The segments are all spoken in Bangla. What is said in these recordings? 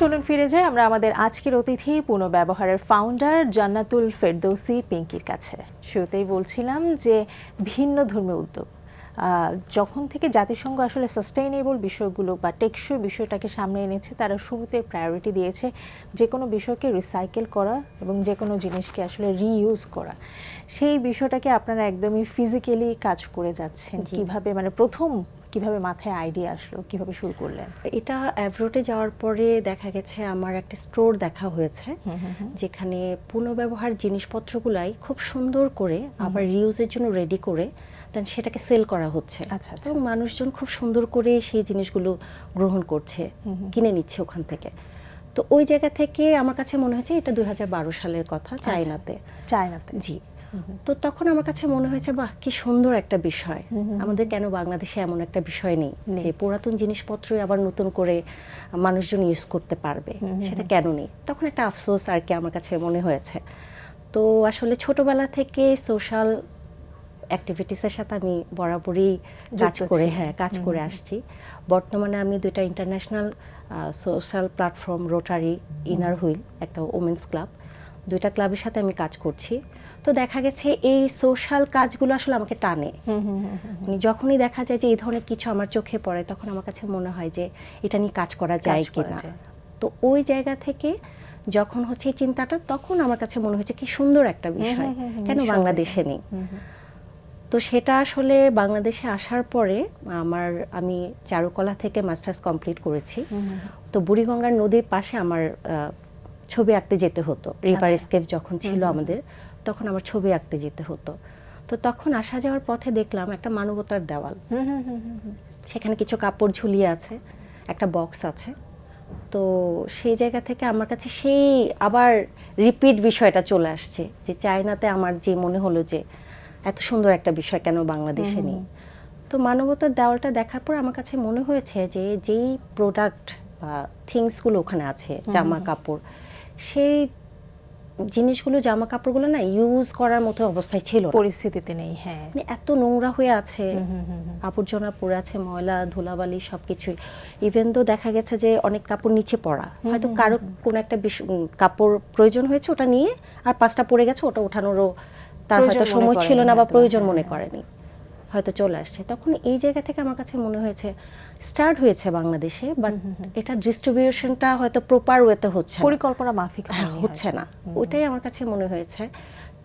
চলুন ফিরে যাই আমরা আমাদের আজকের অতিথি পুনর্ব্যবহারের ফাউন্ডার জান্নাতুল ফেরদৌসী পিঙ্কির কাছে। শুরুতেই বলছিলাম যে ভিন্ন ধর্মী উদ্যোগ যখন থেকে জাতিসংঘ আসলে সাস্টেইনেবল বিষয়গুলো বা টেকসই বিষয়টাকে সামনে এনেছে, তারা শুরুতে প্রায়োরিটি দিয়েছে যে কোনো বিষয়কে রিসাইকেল করা এবং যে কোনো জিনিসকে আসলে রিইউজ করা। সেই বিষয়টাকে আপনারা একদমই ফিজিক্যালি কাজ করে যাচ্ছেন কিভাবে, মানে প্রথম কিভাবে মাথায় আইডিয়া আসলো, কিভাবে শুরু করলেন? এটা অ্যাভ্রোডে যাওয়ার পরে দেখা গেছে আমার একটা স্টোর দেখা হয়েছে যেখানে পুনর্ব্যবহার জিনিসপত্রগুলাই খুব সুন্দর করে আবার রিউজের জন্য রেডি করে দেন সেটাকে সেল করা হচ্ছে। আচ্ছা, এবং মানুষজন খুব সুন্দর করে সেই জিনিসগুলো গ্রহণ করছে, কিনে নিচ্ছে ওখান থেকে। তো ওই জায়গা থেকে আমার কাছে মনে হয়েছে এটা 2012 সালের কথা, চায়নাতে। জি। তো তখন আমার কাছে মনে হয়েছে বাহ কি সুন্দর একটা বিষয়, আমাদের কেন বাংলাদেশে এমন একটা বিষয় নেই যে পুরাতন জিনিসপত্রই আবার নতুন করে মানুষজন ইউজ করতে পারবে, সেটা কেন নেই। তখন একটা আফসোস আর কি আমার কাছে মনে হয়েছে। তো আসলে ছোটবেলা থেকে সোশ্যাল অ্যাক্টিভিটিসের সাথে আমি বরাবরই কাজ করে আসছি। বর্তমানে আমি 2টা international social platform, rotary, inner wheel, একটা ওমেন্স ক্লাব, 2টা ক্লাবের সাথে আমি কাজ করছি। তো দেখা গেছে এই সোশ্যাল কাজগুলো আসলে আমাকে টানে। যখনই দেখা যায় যে এই ধরনের কিছু আমার চোখে পড়ে, তখন আমার কাছে মনে হয় যে এটা নিয়ে কাজ করা যায় কিনা। তো ওই জায়গা থেকে যখন হচ্ছে এই চিন্তাটা, তখন আমার কাছে মনে হয়েছে কি সুন্দর একটা বিষয়, কেন বাংলাদেশে নেই। তো সেটা আসলে বাংলাদেশে আসার পরে আমি চারুকলা থেকে মাস্টার্স কমপ্লিট করেছি। তো বুড়িগঙ্গার নদীর পাশে আমার ছবি আঁকতে যেতে হতো। রিভার স্কেপ যখন ছিল আমাদের, তখন আমার ছবি আঁকতে যেতে হতো। তো তখন আসা যাওয়ার পথে দেখলাম একটা মানবতার দেওয়াল, সেখানে কিছু কাপড় ঝুলিয়ে আছে, একটা বক্স আছে। তো সেই জায়গা থেকে আমার কাছে সেই আবার রিপিট বিষয়টা চলে আসছে যে চায়নাতে আমার যে মনে হলো যে এত সুন্দর একটা বিষয় কেন বাংলাদেশে নেই। তো মানবতার দেওয়ালটা দেখার পর আমার কাছে মনে হয়েছে যে যেই প্রোডাক্ট বা থিংসগুলো ওখানে আছে, জামা কাপড়, সেই জিনিসগুলো, জামা কাপড়গুলো না ইউজ করার মতো অবস্থায় ছিল, পরিস্থিতিতে নেই। হ্যাঁ, মানে এত নোংরা হয়ে আছে, আবর্জনা পড়ে আছে, ময়লা ধুলাবালি সবকিছুই। ইভেন তো দেখা গেছে যে অনেক কাপড় নিচে পড়া, হয়তো কারো কোনো একটা কাপড় প্রয়োজন হয়েছে, ওটা নিয়ে আর 5টা পড়ে গেছে, ওটা ওঠানোরও তার হয়তো সময় ছিল না বা প্রয়োজন মনে করেনি, হয়তো চলে আসছে। তখন এই জায়গা থেকে আমার কাছে মনে হয়েছে স্টার্ট হয়েছে বাংলাদেশে, বাট এটা ডিস্ট্রিবিউশনটা হয়তো প্রপার ওয়েতে হচ্ছে, পরিকল্পনা মাফিক হচ্ছে না। ওইটাই আমার কাছে মনে হয়েছে।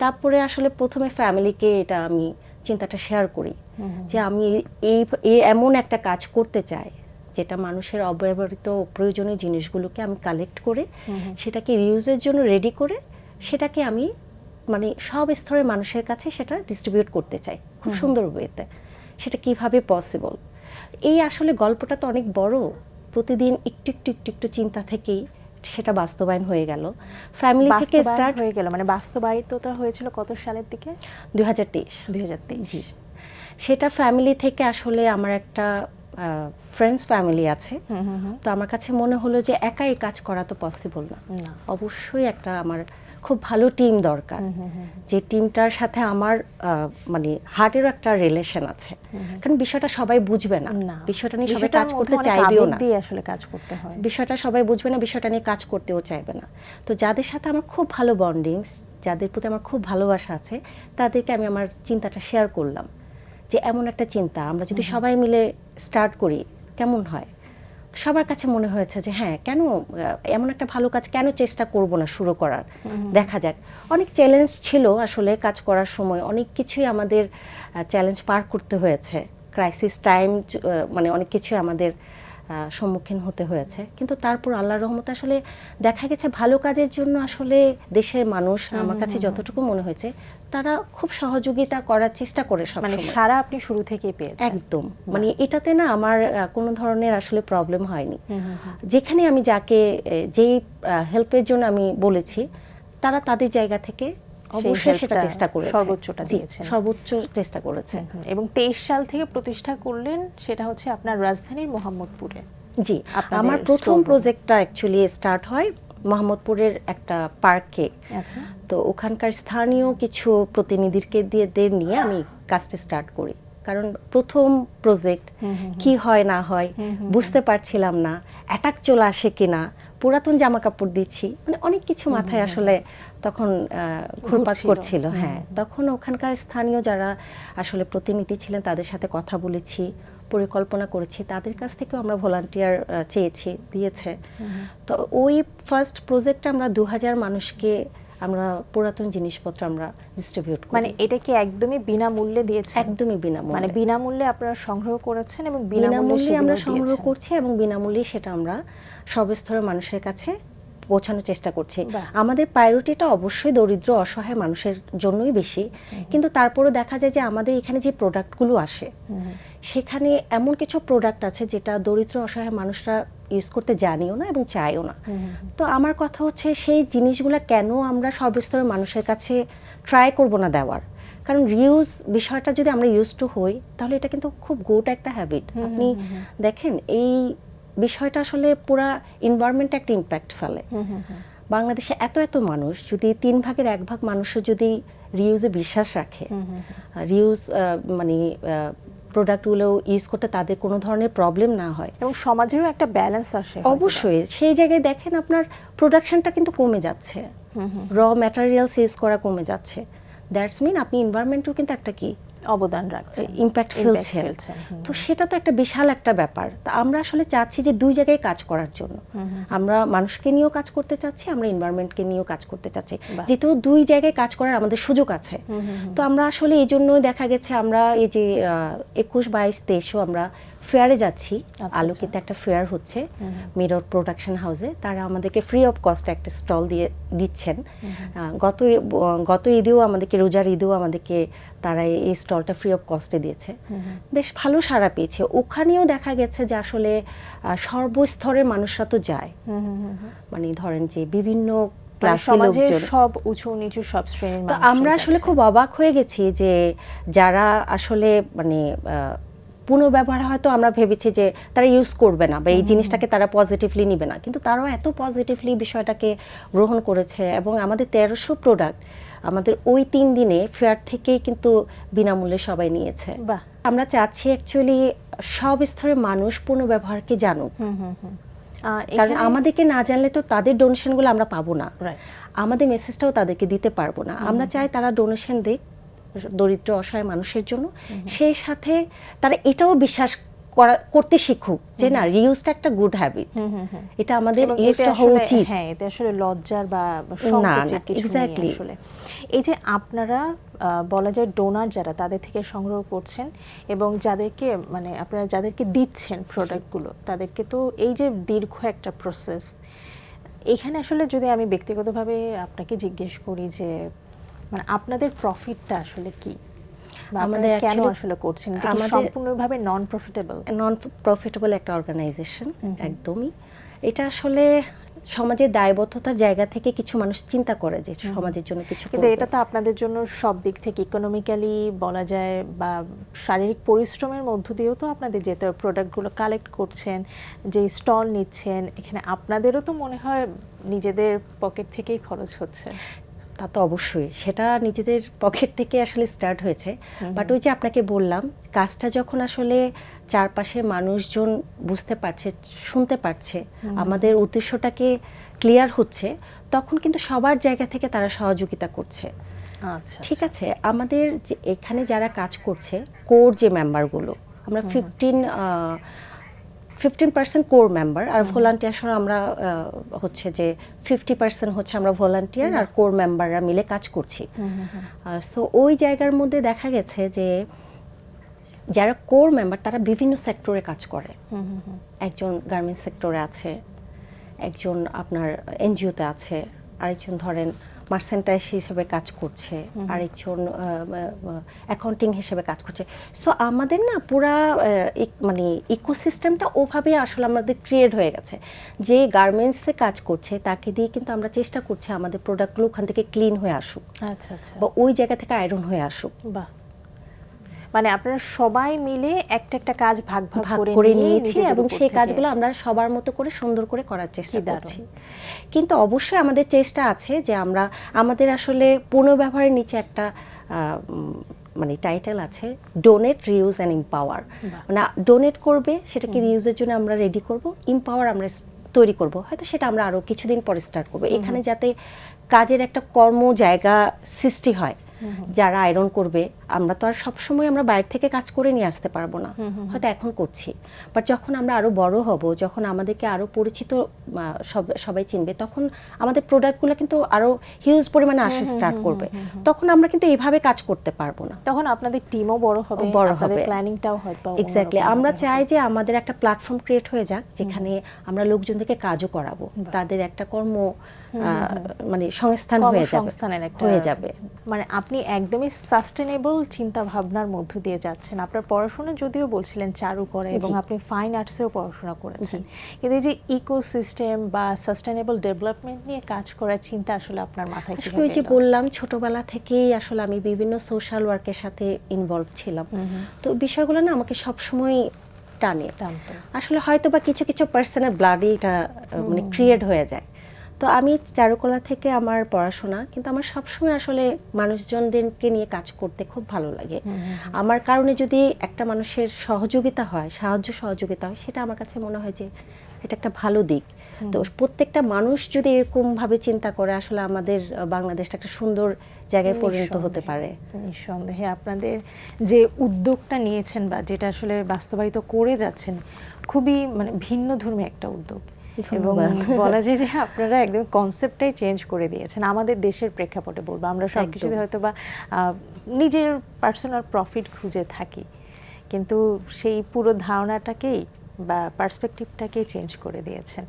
তারপরে আসলে প্রথমে ফ্যামিলিকে এটা আমি চিন্তাটা শেয়ার করি যে আমি এই এমন একটা কাজ করতে চাই যেটা মানুষের অব্যবহৃত প্রয়োজনীয় জিনিসগুলোকে আমি কালেক্ট করে সেটাকে রিউজের জন্য রেডি করে সেটাকে আমি মানে সব স্তরের মানুষের কাছে সেটা ডিস্ট্রিবিউট করতে চাই খুব সুন্দর ওয়েতে। সেটা কিভাবে পসিবল? এই আসলে গল্পটা তো অনেক বড়, প্রতিদিন একটু একটু একটু একটু চিন্তা থেকেই সেটা বাস্তবায়ন হয়ে গেল। ফ্যামিলি থেকে স্টার্ট হয়ে গেল, মানে বাস্তবায়িতটা হয়েছিল কত সালের দিকে? 2023। সেটা ফ্যামিলি থেকে আসলে আমার একটা ফ্রেন্ডস ফ্যামিলি আছে, তো আমার কাছে মনে হলো যে একাই কাজ করা তো পসিবল না, অবশ্যই একটা আমার খুব ভালো টিম দরকার, যে টিমটার সাথে আমার মানে হার্টেরও একটা রিলেশন আছে। কারণ বিষয়টা সবাই বুঝবে না, বিষয়টা নিয়ে সবাই কাজ করতে চাইবেও না, আসলে কাজ করতে হয়, বিষয়টা সবাই বুঝবে না, বিষয়টা নিয়ে কাজ করতেও চাইবে না। তো যাদের সাথে আমার খুব ভালো বন্ডিংস, যাদের প্রতি আমার খুব ভালোবাসা আছে, তাদেরকে আমি আমার চিন্তাটা শেয়ার করলাম যে এমন একটা চিন্তা আমরা যদি সবাই মিলে স্টার্ট করি কেমন হয়। সবার কাছে মনে হয়েছে যে হ্যাঁ, কেন এমন একটা ভালো কাজ কেন চেষ্টা করব না শুরু করার, দেখা যাক। অনেক চ্যালেঞ্জ ছিল আসলে কাজ করার সময়, অনেক কিছুই আমাদের চ্যালেঞ্জ পার করতে হয়েছে, ক্রাইসিস টাইম, মানে অনেক কিছুই আমাদের সম্মুখীন হতে হয়েছে। কিন্তু তারপর আল্লাহর রহমতে আসলে দেখা গেছে ভালো কাজের জন্য আসলে দেশের মানুষ, আমার কাছে যতটুকু মনে হয়েছে, তারা খুব সহযোগিতা করার চেষ্টা করে সব, মানে সারা আপনি শুরু থেকেই পেয়েছেন একদম। মানে এটাতে না আমার কোনো ধরনের আসলে প্রবলেম হয়নি। যেখানে আমি যাকে যেই হেল্পের জন্য আমি বলেছি, তারা তাদের জায়গা থেকে অবশ্যই সেটা চেষ্টা করেছে, সর্বোচ্চটা দিয়েছে, সর্বোচ্চ চেষ্টা করেছে। এবং 23 সাল থেকে প্রতিষ্ঠা করলেন, সেটা হচ্ছে আপনার রাজধানীর মোহাম্মদপুরে। জি, আমার প্রথম প্রজেক্টটা অ্যাকচুয়ালি স্টার্ট হয় মোহাম্মদপুরের একটা পার্কে। আচ্ছা। তো ওখানকার স্থানীয় কিছু প্রতিনিধিকে নিয়ে আমি কাজটা স্টার্ট করি, কারণ প্রথম প্রজেক্ট কি হয় না হয় বুঝতে পারছিলাম না, অ্যাটাক চলে আসে কিনা, পুরাতন জামা কাপড় দিচ্ছি, মানে অনেক কিছু মাথায় আসলে তখন ঘুরপাক করছিল। হ্যাঁ, তখন ওখানকার স্থানীয় যারা আসলে প্রতিনিধি ছিলেন তাদের সাথে কথা বলেছি, পরিকল্পনা করেছি, তাদের কাছ থেকেও আমরা ভলান্টিয়ার চেয়েছি, দিয়েছে। তো ওই ফার্স্ট প্রজেক্টে আমরা 2000 মানুষকে আমরা পুরাতন জিনিসপত্র আমরা ডিস্ট্রিবিউট করি। মানে এটা কি একদমই বিনামূল্যে দিয়েছেন? একদমই বিনামূল্যে, মানে বিনামূল্যে আপনারা সংগ্রহ করেছেন এবং বিনামূল্যে আমরা সংগ্রহ করছি এবং বিনামূল্যে সেটা আমরা সর্বস্তরের মানুষের কাছে পৌঁছানোর চেষ্টা করছি। আমাদের প্রায়োরিটিটা অবশ্যই দরিদ্র অসহায় মানুষের জন্যই বেশি, কিন্তু তারপরেও দেখা যায় যে আমাদের এখানে যে প্রোডাক্টগুলো আসে সেখানে এমন কিছু প্রোডাক্ট আছে যেটা দরিদ্র অসহায় মানুষরা ইউজ করতে জানিও না এবং চায়ও না। তো আমার কথা হচ্ছে সেই জিনিসগুলো কেন আমরা সর্বস্তরের মানুষের কাছে ট্রাই করব না দেওয়ার, কারণ রিউজ বিষয়টা যদি আমরা ইউজ টু হই তাহলে এটা কিন্তু খুব গুড একটা হ্যাবিট। আপনি দেখেন এই বিষয়টা আসলে পুরা এনভায়রনমেন্টে একটা ইম্প্যাক্ট ফেলে। বাংলাদেশে এত এত মানুষ, যদি 3 ভাগের 1 ভাগ মানুষও যদি রিউজে বিশ্বাস রাখে, রিউজ মানে প্রোডাক্টগুলো ইউজ করতে তাদের কোনো ধরনের প্রবলেম না হয় এবং সমাজেরও একটা ব্যালেন্স আসে, অবশ্যই সেই জায়গায় দেখেন আপনার প্রোডাকশনটা কিন্তু কমে যাচ্ছে, র ম্যাটেরিয়ালস ইউজ করা কমে যাচ্ছে। দ্যাটস মিন আপনি এনভায়রনমেন্টও কিন্তু একটা কি অবদান রাখছে, ইম্প্যাক্ট ফেলছেন। তো সেটা তো একটা বিশাল একটা ব্যাপার। তা আমরা আসলে চাচ্ছি যে 2 জায়গায় কাজ করার জন্য। আমরা মানুষকে নিয়েও কাজ করতে চাচ্ছি, আমরা এনভায়রনমেন্টকে নিয়েও কাজ করতে চাচ্ছি, যেহেতু 2 জায়গায় কাজ করার আমাদের সুযোগ আছে। তো আমরা আসলে এই জন্য দেখা গেছে আমরা এই যে 21, 22, 23 আমরা ফেয়ারে যাচ্ছি। আলোকিত একটা ফেয়ার হচ্ছে মিরর প্রোডাকশন হাউসে, তারা আমাদেরকে ফ্রি অফ কস্ট একটা স্টল দিয়ে দিচ্ছেন। গত ঈদেও আমাদেরকে, রোজার ঈদেও আমাদেরকে তারা এই স্টলটা ফ্রি অফ কস্টে দিয়েছে। বেশ ভালো সাড়া পেয়েছে। ওখানেও দেখা গেছে যে আসলে সর্বস্তরের মানুষরা তো যায়, মানে ধরেন যে বিভিন্ন সমাজের সব উঁচু নিচু সব শ্রেণীর মানুষ। তো আমরা আসলে খুব অবাক হয়ে গেছি যে যারা আসলে মানে পুনর্ব্যবহার হয়তো আমরা ভেবেছি যে তারা ইউজ করবে না বা এই জিনিসটাকে তারা পজিটিভলি নিবে না, কিন্তু তারাও এত পজিটিভলি বিষয়টাকে গ্রহণ করেছে। এবং আমাদের 1300 প্রোডাক্ট আমাদের ওই 3 দিনে ফেয়ার থেকেই কিন্তু বিনামূল্যে সবাই নিয়েছে। আমরা চাচ্ছি অ্যাকচুয়ালি সব স্তরের মানুষ পুনর্ব্যবহারকে জানুক, কারণ আমাদেরকে না জানলে তো তাদের ডোনেশনগুলো আমরা পাবো না, আমাদের মেসেজটাও তাদেরকে দিতে পারবো না। আমরা চাই তারা ডোনেশন দিক দরিদ্র অসহায় মানুষের জন্য, সেই সাথে তারা এটাও বিশ্বাস করতে শিখুক যে না, রিউজটা একটা গুড হ্যাবিট, এটা আমাদের ইউজটা হওয়া উচিত। হ্যাঁ, এটা আসলে লজ্জার বা সংকোচের কিছু নেই আসলে। এই যে আপনারা বলা যায় ডোনার যারা, তাদের থেকে সংগ্রহ করছেন এবং যাদেরকে মানে আপনারা যাদেরকে দিচ্ছেন প্রোডাক্টগুলো, তাদেরকে তো এই যে দীর্ঘ একটা প্রসেস, এখানে আসলে যদি আমি ব্যক্তিগতভাবে আপনাকে জিজ্ঞেস করি যে মানে আপনাদের প্রফিটটা আসলে কি, আমাদের কেন আসলে করছেন? এটা কি সম্পূর্ণভাবে নন প্রফিটেবল একটা অর্গানাইজেশন? একদমই। এটা আসলে সমাজের দায়বদ্ধতার জায়গা থেকে কিছু মানুষ চিন্তা করে যে সমাজের জন্য কিছু, কিন্তু এটা তো আপনাদের জন্য সব দিক থেকে ইকোনমিক্যালি বলা যায় বা শারীরিক পরিশ্রমের মধ্য দিয়েও তো আপনাদের যেতে প্রোডাক্টগুলো কালেক্ট করছেন, যে স্টল নিচ্ছেন, এখানে আপনাদেরও তো মনে হয় নিজেদের পকেট থেকেই খরচ হচ্ছে। তা তো অবশ্যই, সেটা নিজেদের পকেট থেকে আসলে স্টার্ট হয়েছে। বাট ওই যে আপনাকে বললাম, কাজটা যখন আসলে চারপাশে মানুষজন বুঝতে পারছে, শুনতে পারছে, আমাদের উদ্দেশ্যটাকে ক্লিয়ার হচ্ছে, তখন কিন্তু সবার জায়গা থেকে তারা সহযোগিতা করছে। আচ্ছা, ঠিক আছে। আমাদের যে এখানে যারা কাজ করছে, কোর যে মেম্বারগুলো, আমরা 15% কোর মেম্বার, আর ভলান্টিয়ার আমরা হচ্ছে যে 50% হচ্ছে আমরা ভলান্টিয়ার আর কোর মেম্বাররা মিলে কাজ করছি। সো ওই জায়গার মধ্যে দেখা গেছে যে যারা কোর মেম্বার তারা বিভিন্ন সেক্টরে কাজ করে। একজন গার্মেন্টস সেক্টরে আছে, একজন আপনার এনজিওতে আছে, আরেকজন ধরেন মার্চেন্টাইজ হিসেবে কাজ করছে, আরেকজন অ্যাকাউন্টিং হিসেবে কাজ করছে। সো আমাদের না পুরা মানে ইকোসিস্টেমটা ওভাবে আসলে আমাদের ক্রিয়েট হয়ে গেছে, যে গার্মেন্টসে কাজ করছে তাকে দিয়ে কিন্তু আমরা চেষ্টা করছি আমাদের প্রোডাক্টগুলো ওখান থেকে ক্লিন হয়ে আসুক, আচ্ছা আচ্ছা, বা ওই জায়গা থেকে আয়রন হয়ে আসুক। বাহ, মানে আপনারা সবাই মিলে একটা একটা কাজ ভাগ ভাগ করে নিয়েছি এবং সেই কাজগুলো আমরা সবার মতো করে সুন্দর করে করার চেষ্টা করছি। কিন্তু অবশ্যই আমাদের চেষ্টা আছে যে আমরা আমাদের আসলে পুনর্ব্যবহারের নিচে একটা মানে টাইটেল আছে, ডোনেট, রিউজ অ্যান্ড এম্পাওয়ার। মানে ডোনেট করবে সেটাকে রিউজের জন্য আমরা রেডি করব, এম্পাওয়ার আমরা তৈরি করব, হয়তো সেটা আমরা আরও কিছুদিন পরে স্টার্ট করবো। এখানে যাতে কাজের একটা কর্ম জায়গা সৃষ্টি হয়, যারা আয়রন করবে, আমরা তো আর সবসময় আমরা বাইরে থেকে কাজ করে নিয়ে আসতে পারবো না, হয়তো এখন করছি, বাট যখন আমরা আরো বড় হব, যখন আমাদেরকে আরো পরিচিত সবাই চিনবে, তখন আমাদের প্রোডাক্টগুলো কিন্তু আরো হিউজ পরিমাণে আসা স্টার্ট করবে, তখন আমরা কিন্তু এইভাবে কাজ করতে পারবো না। তখন আপনাদের টিমও বড় হবে, আপনাদের প্ল্যানিংটাও হয়তো এক্স্যাক্টলি। আমরা চাই যে আমাদের একটা প্ল্যাটফর্ম ক্রিয়েট হয়ে যাক, যেখানে আমরা লোকজনদেরকে কাজও করাবো, তাদের একটা কর্ম মানে সংস্থান হয়ে যাবে। মানে আপনি একদমই সাস্টেনেবল চিন্তা ভাবনার মধ্য দিয়ে যাচ্ছেন। আপনার পড়াশোনা যদিও বলছিলেন চারু করে এবং আপনি ফাইন আর্টসেও পড়াশোনা করেছেন, কিন্তু এই যে ইকোসিস্টেম বা সাস্টেনেবল ডেভেলপমেন্ট নিয়ে কাজ করার চিন্তা আসলে আপনার মাথায় কিভাবে এলো? যে বললাম, ছোটবেলা থেকেই আসলে আমি বিভিন্ন সোশ্যাল ওয়ার্কের সাথে ইনভলভ ছিলাম, তো বিষয়গুলো না আমাকে সবসময় টানতো। আসলে হয়তো বা কিছু কিছু পার্সনের ব্লাডে এটা মানে ক্রিয়েট হয়ে যায়। তো আমি চারুকলা থেকে আমার পড়াশোনা, কিন্তু আমার সবসময় আসলে মানুষজনদেরকে নিয়ে কাজ করতে খুব ভালো লাগে। আমার কারণে যদি একটা মানুষের সহযোগিতা হয়, সাহায্য সহযোগিতা হয়, সেটা আমার কাছে মনে হয় যে এটা একটা ভালো দিক। তো প্রত্যেকটা মানুষ যদি এরকম ভাবে চিন্তা করে, আসলে আমাদের বাংলাদেশটা একটা সুন্দর জায়গায় পরিণত হতে পারে। নিঃসন্দেহে আপনাদের যে উদ্যোগটা নিয়েছেন বা যেটা আসলে বাস্তবায়িত করে যাচ্ছেন, খুবই মানে ভিন্ন ধর্মী একটা উদ্যোগ, এবং বলা যায় যে আপনারা একদম কনসেপ্টটাই চেঞ্জ করে দিয়েছেন। আমাদের দেশের প্রেক্ষাপটে বলবো, আমরা সব কিছুতে হয়তো বা নিজের পার্সোনাল প্রফিট খুঁজে থাকি, কিন্তু সেই পুরো ধারণাটাকেই বা পার্সপেক্টিভটাকেই চেঞ্জ করে দিয়েছেন।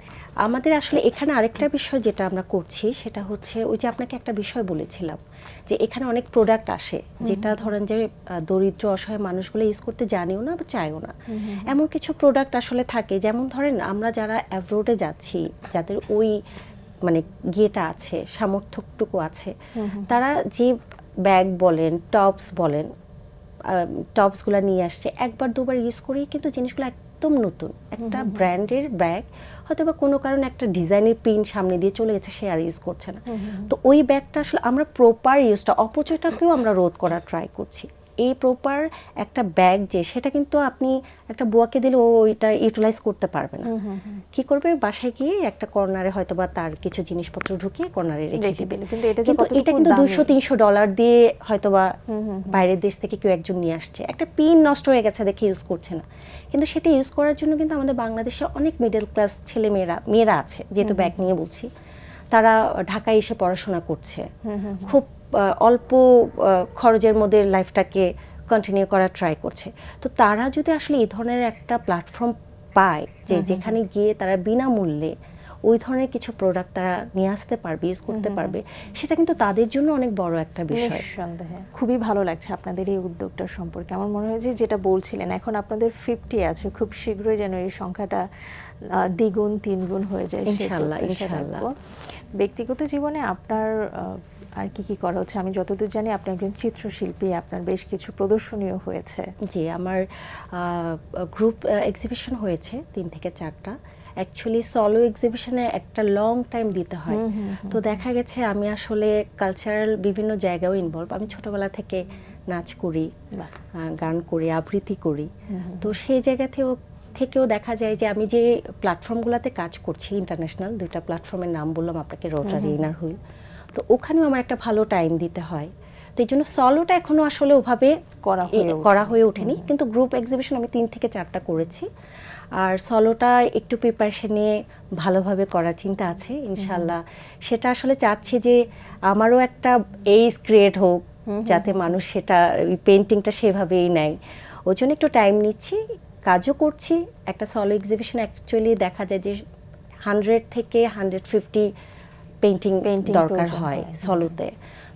আমাদের আসলে এখানে আরেকটা বিষয় যেটা আমরা করছি, সেটা হচ্ছে ওই যে আপনাকে একটা বিষয় বলেছিলাম যে এখানে অনেক প্রোডাক্ট আসে যেটা ধরেন যে দরিদ্র অসহায় মানুষগুলো ইউজ করতে জানেও না বা চায়ও না। এমন কিছু প্রোডাক্ট আসলে থাকে, যেমন ধরেন আমরা যারা অ্যাব্রোডে যাচ্ছি, যাদের ওই মানে গিয়েটা আছে, সামর্থ্যটুকু আছে, তারা যে ব্যাগ বলেন, টপস বলেন, টপসগুলো নিয়ে আসছে, একবার দুবার ইউজ করেই কিন্তু জিনিসগুলো একদম নতুন। একটা ব্র্যান্ডের ব্যাগ হয়তো বা কোনো কারণে একটা ডিজাইনের পিন সামনে দিয়ে চলে গেছে, সে আর ইউজ করছে না। তো ওই ব্যাগটা আসলে আমরা প্রপার ইউজটা, অপচয়টাকেও আমরা রোধ করার ট্রাই করছি। এই প্রপার একটা ব্যাগ যে, সেটা কিন্তু আপনি একটা বুয়াকে দিলে ও ওইটা ইউটিলাইজ করতে পারবে না। কি করবে, বাসায় গিয়ে একটা কর্নারে হয়তো বা তার কিছু জিনিসপত্র ঢুকিয়ে কর্নারে রেখে দিবে। কিন্তু এটা কিন্তু $200-300 দিয়ে হয়তো বা বাইরের দেশ থেকে কেউ একজন নিয়ে আসছে, একটা পিন নষ্ট হয়ে গেছে দেখে ইউজ করছে না, কিন্তু সেটা ইউজ করার জন্য কিন্তু আমাদের বাংলাদেশে অনেক মিডল ক্লাস ছেলে মেয়েরা আছে, যেহেতু ব্যাগ নিয়ে বলছি, তারা ঢাকায় এসে পড়াশোনা করছে, খুব অল্প খরচের মধ্যে লাইফটাকে কন্টিনিউ করার ট্রাই করছে। তো তারা যদি আসলে এই ধরনের একটা প্ল্যাটফর্ম পায়, যে যেখানে গিয়ে তারা বিনামূল্যে ওই ধরনের কিছু প্রোডাক্ট তারা নিয়ে আসতে পারবে, ইউজ করতে পারবে, সেটা কিন্তু তাদের জন্য অনেক বড় একটা বিষয়। নিঃসন্দেহে খুবই ভালো লাগছে আপনাদের এই উদ্যোগটা সম্পর্কে। আমার মনে হয় যে যেটা বলছিলেন, এখন আপনাদের 50 আছে, খুব শীঘ্রই যেন এই সংখ্যাটা দ্বিগুণ তিনগুণ হয়ে যায় ইনশাআল্লাহ। ব্যক্তিগত জীবনে আপনার আর কি কি করা হচ্ছে? আমি যতদূর জানি আপনি একজন চিত্রশিল্পী, আপনার বেশ কিছু প্রদর্শনীয় হয়েছে। জি, আমার গ্রুপ এক্সিবিশন হয়েছে 3 থেকে 4টা। অ্যাকচুয়ালি সলো এক্সিবিশনে একটা লং টাইম দিতে হয়, তো দেখা গেছে আমি আসলে কালচারাল বিভিন্ন জায়গায়ও ইনভলভ। আমি ছোটবেলা থেকে নাচ করি, গান করি, আবৃত্তি করি, তো সেই জায়গা থেকেও দেখা যায় যে আমি যে প্ল্যাটফর্মগুলোতে কাজ করছি, ইন্টারন্যাশনাল 2টা প্ল্যাটফর্মের নাম বললাম আপনাকে, রোটারি, ইনার হুইল, তো ওখানেও আমার একটা ভালো টাইম দিতে হয়। তো এই জন্য সলোটা এখনো আসলে ওভাবে করা হয়ে ওঠেনি, কিন্তু গ্রুপ এক্সিবিশন আমি 3 থেকে 4টা করেছি। আর সলোটা একটু প্রিপারেশন নিয়ে ভালোভাবে করার চিন্তা আছে ইনশাল্লাহ। সেটা আসলে চাচ্ছি যে আমারও একটা এইজ ক্রিয়েট হোক, যাতে মানুষ সেটা পেন্টিংটা সেভাবেই নেয়। ওই জন্য একটু টাইম নিচ্ছি, কাজও করছি। একটা সলো এক্সিবিশন অ্যাকচুয়ালি দেখা যায় যে 100 থেকে 150 পেইন্টিং দরকার হয় সলোতে।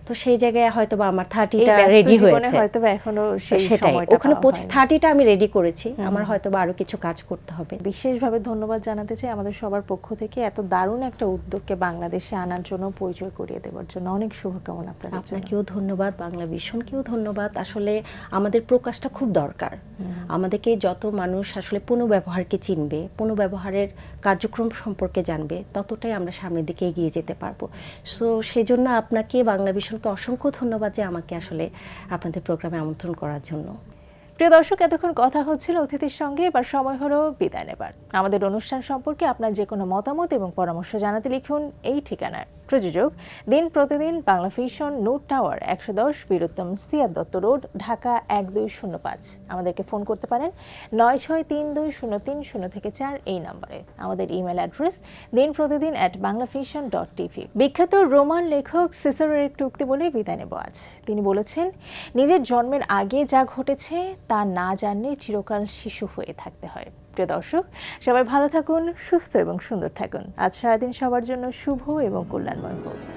তো সেই জায়গায় হয়তো বা আমার 30টা রেডি হয়েছে, হয়তো বা এখনো সেই সময়টা ওখানে 30টা আমি রেডি করেছি, আমার হয়তো বা আরো কিছু কাজ করতে হবে। বিশেষভাবে ধন্যবাদ জানাতে চাই আমাদের সবার পক্ষ থেকে এত দারুণ একটা উদ্যোগকে বাংলাদেশে আনার জন্য, পরিচয় করিয়ে দেওয়ার জন্য। অনেক শুভকামনা আপনাদের। আপনাকেও ধন্যবাদ, বাংলা ভিশনকেও ধন্যবাদ। আসলে আমাদের প্রকাশটা খুব দরকার। আমাদেরকে যত মানুষ আসলে পুনঃব্যবহারকে চিনবে, পুনঃব্যবহারের কার্যক্রম সম্পর্কে জানবে, ততটাই আমরা সামনের দিকে এগিয়ে যেতে পারবো। সো সেই জন্য আপনাকে, বাংলা ভিশনকে অসংখ্য ধন্যবাদ যে আমাকে আসলে আপনাদের প্রোগ্রামে আমন্ত্রণ করার জন্য। প্রিয় দর্শক, এতক্ষণ কথা হচ্ছিল অতিথির সঙ্গে, এবার সময় হলো বিদায় নেবার। আমাদের অনুষ্ঠান সম্পর্কে আপনার যে কোনো মতামত এবং পরামর্শ জানাতে লিখুন এই ঠিকানায়। প্রযোজক দিন প্রতিদিন, বাংলা ভিশন, নোট টাওয়ার 110, বীরুত্তম সিয়াদ দত্ত রোড, ঢাকা 1205। আমাদেরকে ফোন করতে পারেন 96320304 এই নম্বরে। আমাদের ইমেল অ্যাড্রেস dinprotidin@banglavision.tv। বিখ্যাত রোমান লেখক সিসারোর একটি উক্তি বলে বিদায় নেব আজ। তিনি বলেছেন, নিজের জন্মের আগে যা ঘটেছে তা না জানলে চিরকাল শিশু হয়ে থাকতে হয়। প্রিয় দর্শক, সবাই ভালো থাকুন, সুস্থ এবং সুন্দর থাকুন। আজ সারাদিন সবার জন্য শুভ এবং কল্যাণময় হোক।